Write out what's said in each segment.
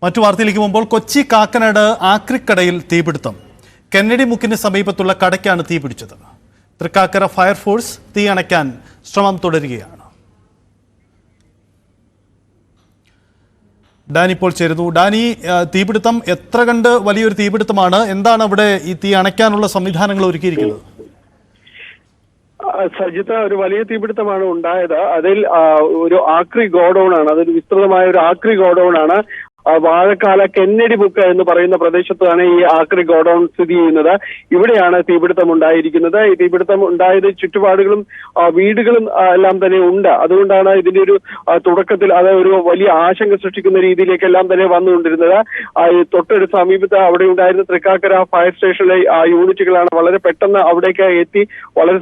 മറ്റു വാർത്തയിലേക്ക് പോകുമ്പോൾ കൊച്ചി കാക്കനാട് ആക്രിക്കടയിൽ തീപിടുത്തം. കെന്നഡി മുക്കിന് സമീപത്തുള്ള കടയ്ക്കാണ് തീ പിടിച്ചത്. തൃക്കാക്കര ഫയർഫോഴ്സ് തീ അണയ്ക്കാൻ ശ്രമം തുടരുകയാണ്. ഡാനി ഇപ്പോൾ ചേരുന്നു. ഡാനി, തീപിടുത്തം എത്ര കണ്ട് വലിയൊരു തീപിടുത്തമാണ്? എന്താണ് അവിടെ ഈ തീ അണയ്ക്കാനുള്ള സംവിധാനങ്ങൾ ഒരുക്കിയിരിക്കുന്നത്? സജിത, ഒരു വലിയ തീപിടുത്തമാണ് ഉണ്ടായത്. അതിൽ ഒരു ആക്രി ഗോഡൌൺ ആണ്. അതൊരു വിസ്തൃതമായ ഒരു ആക്രി ഗോഡൌൺ ആണ്. വാഴക്കാല കെന്നഡി മുക്ക് എന്ന് പറയുന്ന പ്രദേശത്താണ് ഈ ആക്രി ഗോഡൌൺ സ്ഥിതി ചെയ്യുന്നത്. ഇവിടെയാണ് തീപിടുത്തം ഉണ്ടായിരിക്കുന്നത്. ഈ തീപിടുത്തം ഉണ്ടായത് ചുറ്റുപാടുകളും വീടുകളും എല്ലാം തന്നെ ഉണ്ട്. അതുകൊണ്ടാണ് ഇതിന്റെ ഒരു തുടക്കത്തിൽ അത് ഒരു വലിയ ആശങ്ക സൃഷ്ടിക്കുന്ന രീതിയിലേക്കെല്ലാം തന്നെ വന്നുകൊണ്ടിരുന്നത്. തൊട്ടടുത്ത സമീപത്ത് അവിടെ ഉണ്ടായിരുന്ന തൃക്കാക്കര ഫയർ സ്റ്റേഷനിലെ യൂണിറ്റുകളാണ് വളരെ പെട്ടെന്ന് അവിടേക്ക് എത്തി വളരെ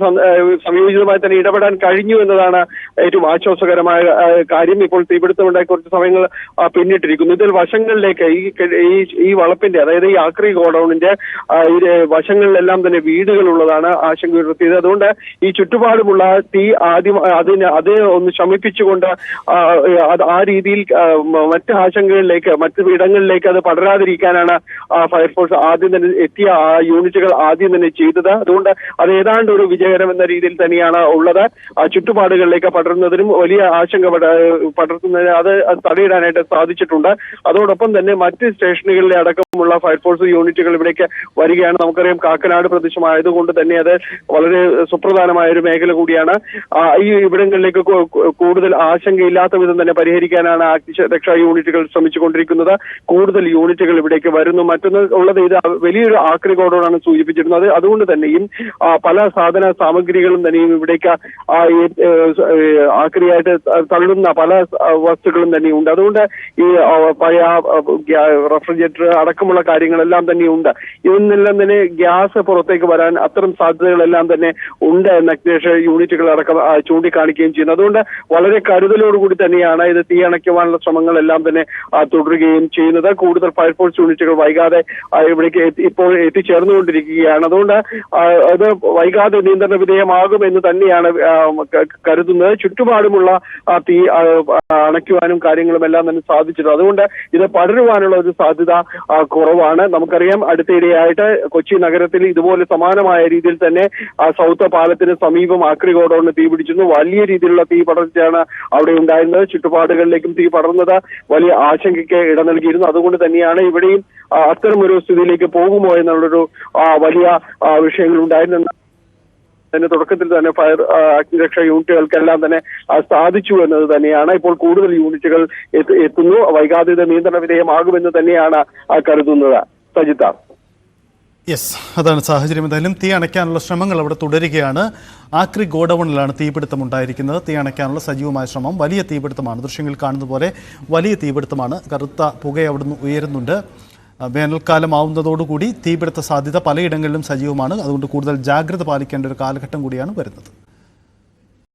സംയോജിതമായി തന്നെ ഇടപെടാൻ കഴിഞ്ഞു എന്നതാണ് ഏറ്റവും ആശ്വാസകരമായ കാര്യം. ഇപ്പോൾ തീപിടുത്തം ഉണ്ടായി കുറച്ച് സമയങ്ങൾ പിന്നിട്ടിരിക്കുന്നു. ഇതിൽ വശങ്ങളിലേക്ക് ഈ വളപ്പിന്റെ, അതായത് ഈ ആക്രി ഗോഡൌണിന്റെ വശങ്ങളിലെല്ലാം തന്നെ വീടുകളുള്ളതാണ് ആശങ്ക ഉയർത്തിയത്. അതുകൊണ്ട് ഈ ചുറ്റുപാടുമുള്ള തീ ആദ്യം അത് ഒന്ന് ശമിപ്പിച്ചുകൊണ്ട് ആ രീതിയിൽ മറ്റ് ആശങ്കകളിലേക്ക്, മറ്റ് ഇടങ്ങളിലേക്ക് അത് പടരാതിരിക്കാനാണ് ഫയർഫോഴ്സ് ആദ്യം തന്നെ എത്തിയ യൂണിറ്റുകൾ ആദ്യം തന്നെ ചെയ്തത്. അതുകൊണ്ട് അത് ഏതാണ്ട് ഒരു വിജയകരം എന്ന രീതിയിൽ തന്നെയാണ് ഉള്ളത്. ചുറ്റുപാടുകളിലേക്ക് പടരുന്നതിനും വലിയ ആശങ്ക പടർത്തുന്നതിന് അത് തടയിടാനായിട്ട് സാധിച്ചിട്ടുണ്ട്. അതോടൊപ്പം തന്നെ മറ്റ് സ്റ്റേഷനുകളിലെ അടക്കമുള്ള ഫയർഫോഴ്സ് യൂണിറ്റുകൾ ഇവിടേക്ക് വരികയാണ്. നമുക്കറിയാം, കാക്കനാട് പ്രദേശമായതുകൊണ്ട് തന്നെ അത് വളരെ സുപ്രധാനമായ ഒരു മേഖല കൂടിയാണ്. ഈ ഇവിടങ്ങളിലേക്ക് കൂടുതൽ ആശങ്കയില്ലാത്ത വിധം തന്നെ പരിഹരിക്കാനാണ് രക്ഷാ യൂണിറ്റുകൾ ശ്രമിച്ചുകൊണ്ടിരിക്കുന്നത്. കൂടുതൽ യൂണിറ്റുകൾ ഇവിടേക്ക് വരുന്നു. മറ്റൊന്ന് ഉള്ളത്, ഇത് വലിയൊരു ആക്രി ഗോഡൌണാണ് സൂചിപ്പിച്ചിരുന്നത്. അതുകൊണ്ട് തന്നെയും പല സാധന സാമഗ്രികളും തന്നെയും ഇവിടേക്ക് ആക്രിയായിട്ട് തള്ളുന്ന പല വസ്തുക്കളും തന്നെയുണ്ട്. അതുകൊണ്ട് ഈ പഴയ റെഫ്രിജറേറ്റർ അടക്കമുള്ള കാര്യങ്ങളെല്ലാം തന്നെ ഉണ്ട്. ഇതിനെല്ലാം തന്നെ ഗ്യാസ് പുറത്തേക്ക് വരാൻ അത്തരം സാധ്യതകളെല്ലാം തന്നെ ഉണ്ട് എന്ന് അഗ്നിരക്ഷാ യൂണിറ്റുകൾ അടക്കം ചൂണ്ടിക്കാണിക്കുകയും ചെയ്യുന്നു. അതുകൊണ്ട് വളരെ കരുതലോടുകൂടി തന്നെയാണ് ഇത് തീ അണയ്ക്കുവാനുള്ള ശ്രമങ്ങളെല്ലാം തന്നെ തുടരുകയും ചെയ്യുന്നത്. കൂടുതൽ ഫയർഫോഴ്സ് യൂണിറ്റുകൾ വൈകാതെ ഇവിടേക്ക് ഇപ്പോൾ എത്തിച്ചേർന്നുകൊണ്ടിരിക്കുകയാണ്. അതുകൊണ്ട് അത് വൈകാതെ നിയന്ത്രണ വിധേയമാകുമെന്ന് തന്നെയാണ് കരുതുന്നത്. ചുറ്റുപാടുമുള്ള തീ അണയ്ക്കുവാനും കാര്യങ്ങളും എല്ലാം തന്നെ സാധിച്ചിട്ടുണ്ട്. അതുകൊണ്ട് ഇത് പടരുവാനുള്ള ഒരു സാധ്യത കുറവാണ്. നമുക്കറിയാം, അടുത്തിടെയായിട്ട് കൊച്ചി നഗരത്തിൽ ഇതുപോലെ സമാനമായ രീതിയിൽ തന്നെ സൗത്ത് പാലത്തിന് സമീപം ആക്രി ഗോഡൌണിന് തീ പിടിച്ചിരുന്നു. വലിയ രീതിയിലുള്ള തീ പടർച്ചയാണ് അവിടെ ഉണ്ടായിരുന്നത്. ചുറ്റുപാടുകളിലേക്കും തീ പടർന്നത് വലിയ ആശങ്കയ്ക്ക് ഇട നൽകിയിരുന്നു. അതുകൊണ്ട് തന്നെയാണ് ഇവിടെയും അത്തരമൊരു സ്ഥിതിയിലേക്ക് പോകുമോ എന്നുള്ളൊരു വലിയ വിഷയങ്ങൾ ഉണ്ടായിരുന്നു. അതിന്റെ തുടക്കത്തിൽ തന്നെ ഫയർ അഗ്നിരക്ഷാ യൂണിറ്റുകൾക്കെല്ലാം തന്നെ സാധിച്ചു എന്നത് തന്നെയാണ്. ഇപ്പോൾ കൂടുതൽ യൂണിറ്റുകൾ എത്തുന്നു. വൈകാതെ ഇത് നിയന്ത്രണ വിധേയമാകുമെന്ന് തന്നെയാണ് കരുതുന്നത്. സജിത, യെസ്, അതാണ് സാഹചര്യം. എന്തായാലും തീ അണയ്ക്കാനുള്ള ശ്രമങ്ങൾ അവിടെ തുടരുകയാണ്. ആക്രി ഗോഡൌണിലാണ് തീപിടുത്തം ഉണ്ടായിരിക്കുന്നത്. തീ അണയ്ക്കാനുള്ള സജീവമായ ശ്രമം. വലിയ തീപിടുത്തമാണ്. ദൃശ്യങ്ങളിൽ കാണുന്ന പോലെ വലിയ തീപിടുത്തമാണ്. കറുത്ത പുക അവിടുന്ന് ഉയരുന്നുണ്ട്. വേനൽക്കാലമാവുന്നതോടുകൂടി തീപിടുത്ത സാധ്യത പലയിടങ്ങളിലും സജീവമാണ്. അതുകൊണ്ട് കൂടുതൽ ജാഗ്രത പാലിക്കേണ്ട ഒരു കാലഘട്ടം കൂടിയാണ് വരുന്നത്.